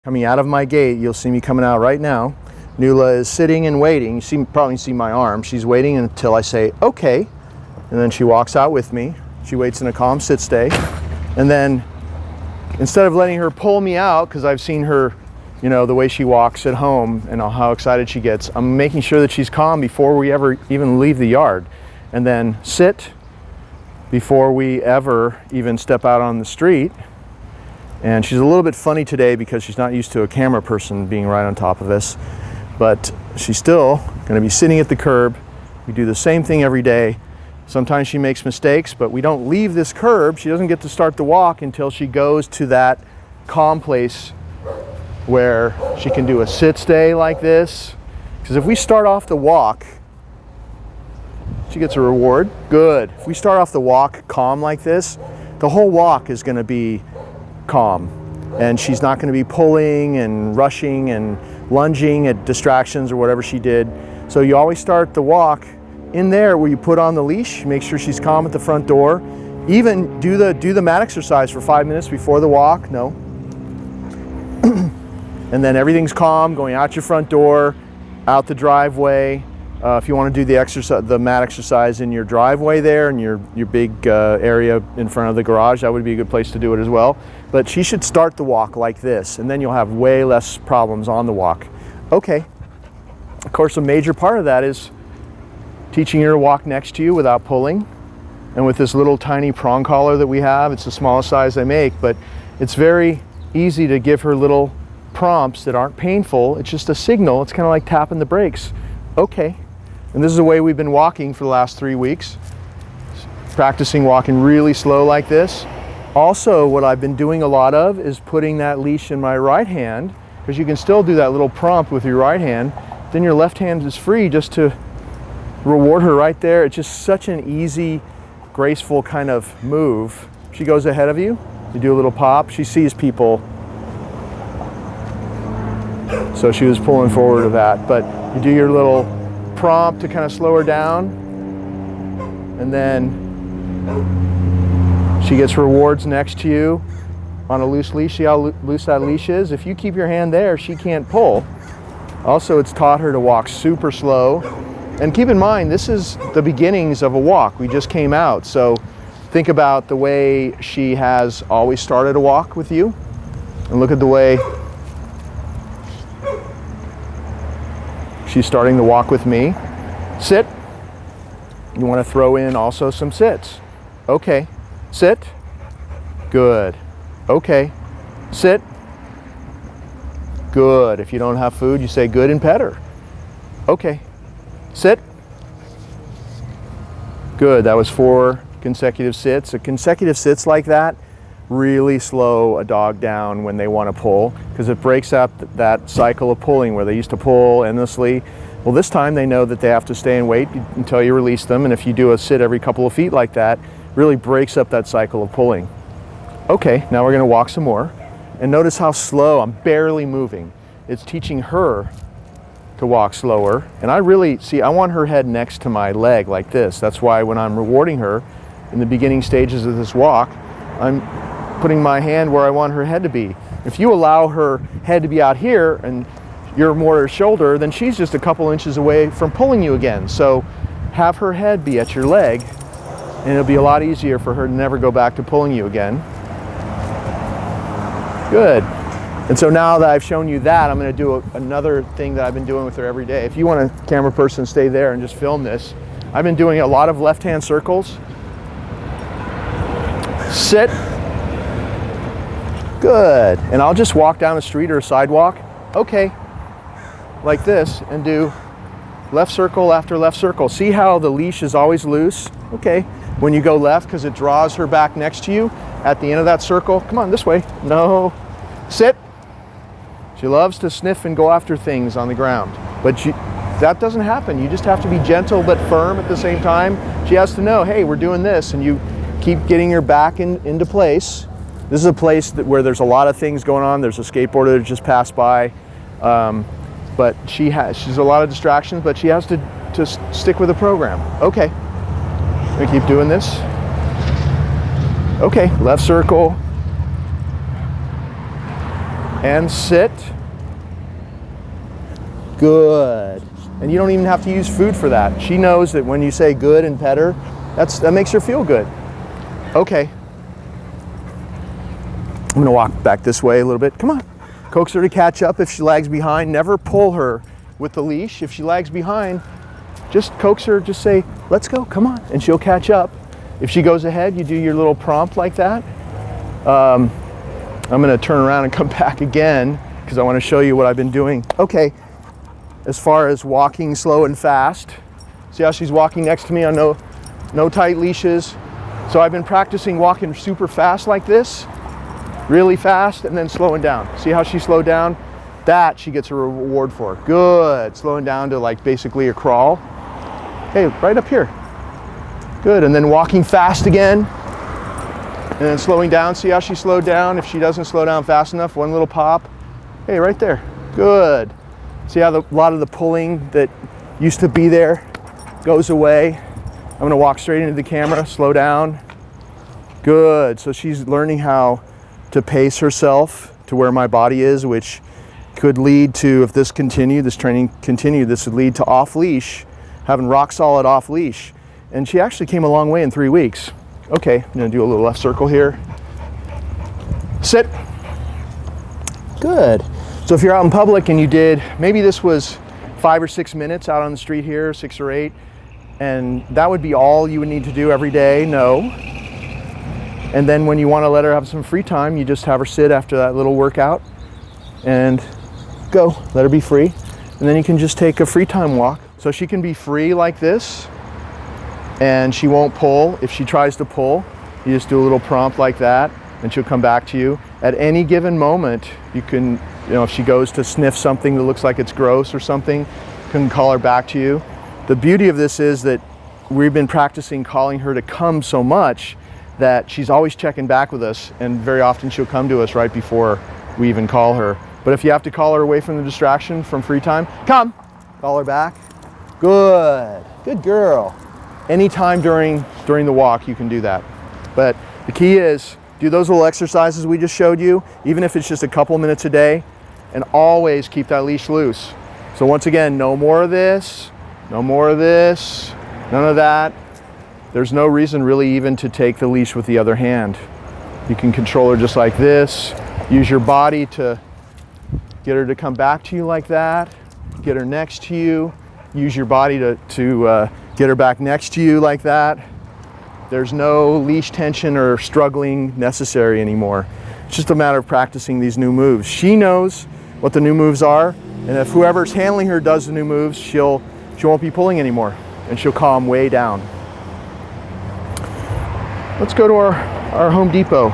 Coming out of my gate, you'll see me coming out right now. Fionulla is sitting and waiting. You probably see my arm. She's waiting until I say, okay. And then she walks out with me. She waits in a calm sit stay. And then instead of letting her pull me out, because I've seen her, you know, the way she walks at home and how excited she gets, I'm making sure that she's calm before we ever even leave the yard. And then sit before we ever even step out on the street. And she's a little bit funny today because she's not used to a camera person being right on top of us, but she's still going to be sitting at the curb. We do the same thing every day. Sometimes she makes mistakes, but we don't leave this curb. She doesn't get to start the walk until she goes to that calm place where she can do a sit stay like this. Because if we start off the walk, she gets a reward. Good. If we start off the walk calm like this, the whole walk is going to be calm, and she's not going to be pulling and rushing and lunging at distractions or whatever she did. So you always start the walk in there where you put on the leash, make sure she's calm at the front door. Even do the mat exercise for 5 minutes before the walk. No. And then everything's calm going out your front door, out the driveway. If you want to do the mat exercise in your driveway there and your big area in front of the garage, that would be a good place to do it as well. But she should start the walk like this, and then you'll have way less problems on the walk. Okay. Of course, a major part of that is teaching her to walk next to you without pulling. And with this little tiny prong collar that we have, it's the smallest size I make, but it's very easy to give her little prompts that aren't painful. It's just a signal. It's kind of like tapping the brakes. Okay. And this is the way we've been walking for the last 3 weeks, practicing walking really slow like this. Also, what I've been doing a lot of is putting that leash in my right hand, because you can still do that little prompt with your right hand. Then your left hand is free just to reward her right there. It's just such an easy, graceful kind of move. She goes ahead of you. You do a little pop. She sees people. So she was pulling forward of that. But you do your little prompt to kind of slow her down, and then she gets rewards next to you on a loose leash. See how loose that leash is? If you keep your hand there, she can't pull. Also, it's taught her to walk super slow. And keep in mind, this is the beginnings of a walk. We just came out. So think about the way she has always started a walk with you, and look at the way she's starting to walk with me. Sit. You want to throw in also some sits. Okay. Sit. Good. Okay. Sit. Good. If you don't have food, you say good and pet her. Okay. Sit. Good. That was 4 consecutive sits. A consecutive sits like that really slow a dog down when they want to pull, because it breaks up that cycle of pulling where they used to pull endlessly. Well, this time they know that they have to stay and wait until you release them, and if you do a sit every couple of feet like that, really breaks up that cycle of pulling. Okay, now we're going to walk some more, and notice how slow. I'm barely moving. It's teaching her to walk slower, and I want her head next to my leg like this. That's why when I'm rewarding her in the beginning stages of this walk, I'm putting my hand where I want her head to be. If you allow her head to be out here and you're more her shoulder, then she's just a couple inches away from pulling you again. So have her head be at your leg, and it'll be a lot easier for her to never go back to pulling you again. Good. And so now that I've shown you that, I'm going to do another thing that I've been doing with her every day. If you want a camera person, stay there and just film this. I've been doing a lot of left-hand circles. Sit. Good. And I'll just walk down the street or a sidewalk. Okay. Like this, and do left circle after left circle. See how the leash is always loose? Okay. When you go left, because it draws her back next to you at the end of that circle. Come on, this way. No. Sit. She loves to sniff and go after things on the ground, but that doesn't happen. You just have to be gentle but firm at the same time. She has to know, hey, we're doing this, and you keep getting her back into place. This is a place where there's a lot of things going on. There's a skateboarder that just passed by, but she's a lot of distractions, but she has to stick with the program. Okay, we keep doing this. Okay, left circle. and sit. Good. And you don't even have to use food for that. She knows that when you say good and pet her, that makes her feel good. Okay. I'm gonna walk back this way a little bit. Come on. Coax her to catch up if she lags behind. Never pull her with the leash. If she lags behind, just coax her, just say, let's go, come on, and she'll catch up. If she goes ahead, you do your little prompt like that. I'm gonna turn around and come back again because I wanna show you what I've been doing. Okay, as far as walking slow and fast, see how she's walking next to me on no tight leashes. So I've been practicing walking super fast like this, really fast, and then slowing down. See how she slowed down? That she gets a reward for. Good, slowing down to like basically a crawl. Hey, right up here. Good, and then walking fast again, and then slowing down. See how she slowed down? If she doesn't slow down fast enough, one little pop. Hey, right there, good. See how a lot of the pulling that used to be there goes away? I'm gonna walk straight into the camera, slow down. Good, so she's learning how to pace herself to where my body is, which could lead to, if this training continued, this would lead to off leash, having rock solid off leash. And she actually came a long way in 3 weeks. Okay, I'm gonna do a little left circle here. Sit. Good. So if you're out in public and you did, maybe this was 5 or 6 minutes out on the street here, 6 or 8, and that would be all you would need to do every day, no. And then when you want to let her have some free time, you just have her sit after that little workout and go, let her be free. And then you can just take a free time walk. So she can be free like this and she won't pull. If she tries to pull, you just do a little prompt like that and she'll come back to you. At any given moment, you can, if she goes to sniff something that looks like it's gross or something, you can call her back to you. The beauty of this is that we've been practicing calling her to come so much that she's always checking back with us, and very often she'll come to us right before we even call her. But if you have to call her away from the distraction, from free time, come, call her back. Good, good girl. Anytime during the walk you can do that. But the key is, do those little exercises we just showed you, even if it's just a couple minutes a day, and always keep that leash loose. So once again, no more of this, no more of this, none of that. There's no reason really even to take the leash with the other hand. You can control her just like this. Use your body to get her to come back to you like that. Get her next to you. Use your body to get her back next to you like that. There's no leash tension or struggling necessary anymore. It's just a matter of practicing these new moves. She knows what the new moves are, and if whoever's handling her does the new moves, she won't be pulling anymore, and she'll calm way down. Let's go to our Home Depot.